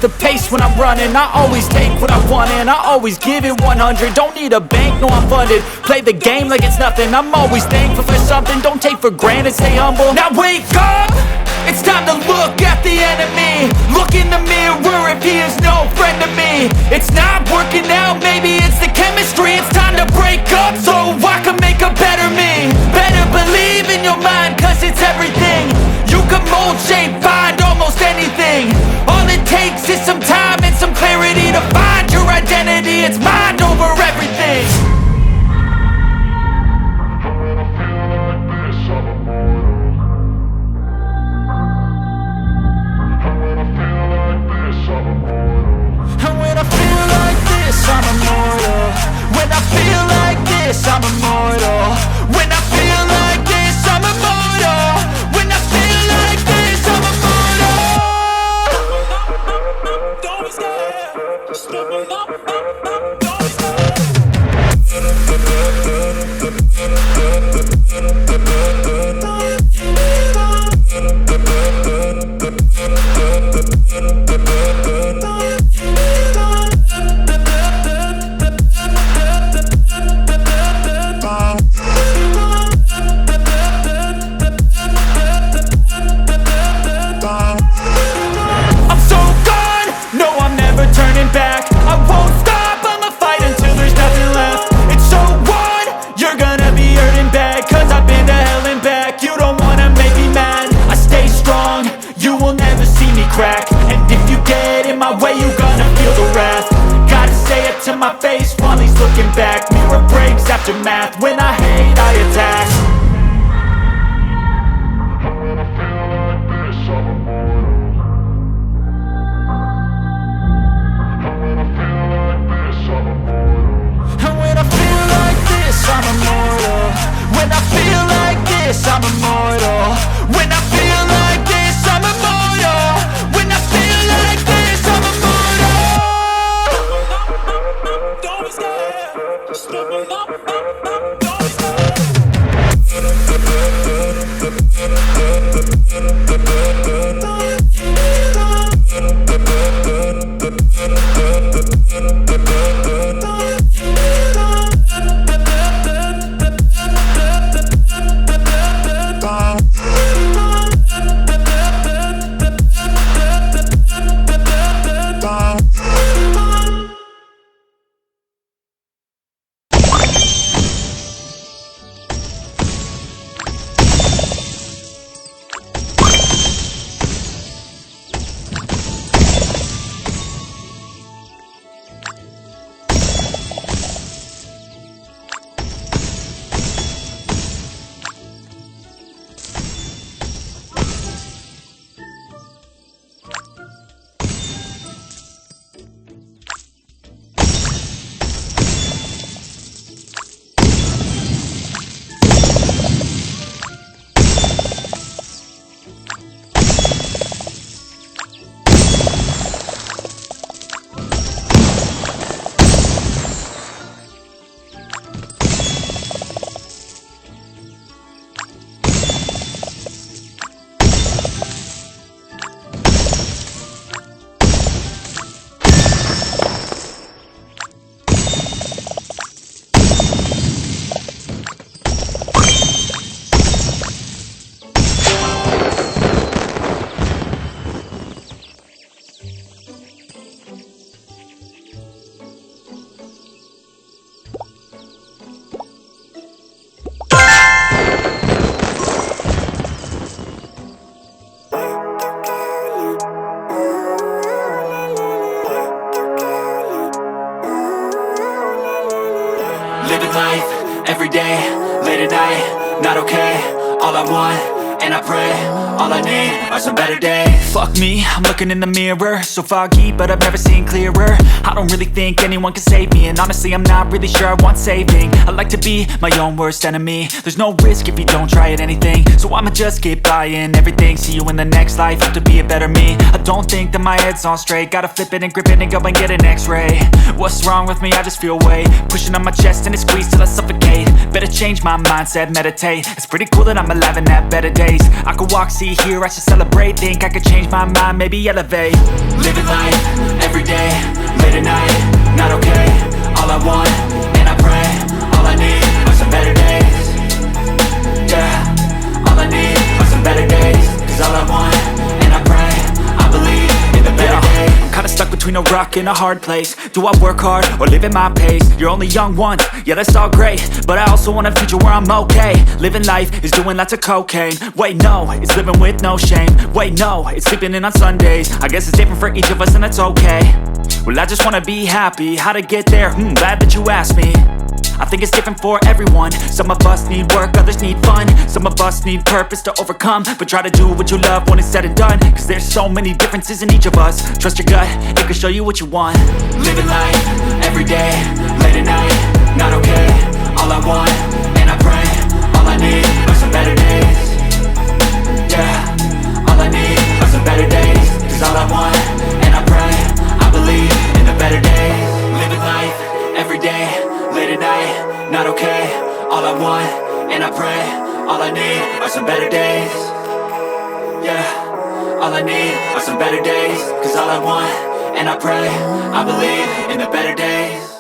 the pace when I'm running. I always take what I want and I always give it 100. Don't need a bank, no I'm funded. Play the game like it's nothing. I'm always thankful for something. Don't take for granted, stay humble. Now wake up, it's time to look at the enemy. Look in the mirror if he is no friend to me. It's not working out, maybe it's the chemistry. It's time to break up so I can make a better me. Better believe in your mind, cause it's everything. You can mold, shape, find almost anything. All it takes is some time and some clarity to find your identity. It's mind over everything. And when I feel like this, I'm immortal. When I feel like this, I'm immortal. When I feel like this, I'm immortal. When I feel like this, I'm immortal. Don't be scared. Just never know. Don't be scared. To my face while he's looking back. Mirror breaks after math. When I hate, I attack. And when I feel like this, I'm immortal. And when I feel like this, I'm immortal. And when I feel like this, I'm immortal. When I feel like this, I'm immortal. When I feel like this, I'm immortal. When I feel like this, I'm immortal. Don't be scared. Just never know. Don't be scared. every day, late at night, not okay. All I want, and I pray, all I need are some better days. Fuck me, I'm looking in the mirror, so foggy, but I've never seen clearer. I don't really think anyone can save me, and honestly I'm not really sure I want saving. I like to be my own worst enemy. There's no risk if you don't try at anything, so I'ma just keep buying everything. See you in the next life, have to be a better me. I don't think that my head's on straight, gotta flip it and grip it and go and get an x-ray. What's wrong with me? I just feel weight pushing on my chest and it squeezes till I suffocate. Better change my mindset, meditate. It's pretty cool that I'm alive and have better days. face. I could walk, see, hear, I should celebrate. Think I could change my mind, maybe elevate. Living life, everyday, late at night, not okay. All I want, and I pray, all I need are some better days. Yeah, all I need are some better days. Cause all I want, and I pray, I believe in the better days. Kinda stuck between a rock and a hard place. Do I work hard or live at my pace? You're only young once, yeah that's all great, but I also want a future where I'm okay. Living life is doing lots of cocaine. Wait no, it's living with no shame. Wait no, it's sleeping in on Sundays. I guess it's different for each of us and that's okay. Well I just wanna be happy, how to get there? Glad that you asked me. I think it's different for everyone. Some of us need work, others need fun. Some of us need purpose to overcome. But try to do what you love when it's said and done. Cause there's so many differences in each of us. Trust your gut, it can show you what you want. Living life, everyday, late at night, not okay. All I want, and I pray, all I need are some better days. Yeah, all I need are some better days. Cause all I want, and I pray, I believe in the better days. Living life, everyday, late at night, not okay. All I want, and I pray, all I need are some better days. Yeah, all I need are some better days. Cause all I want, and I pray, I believe in the better days.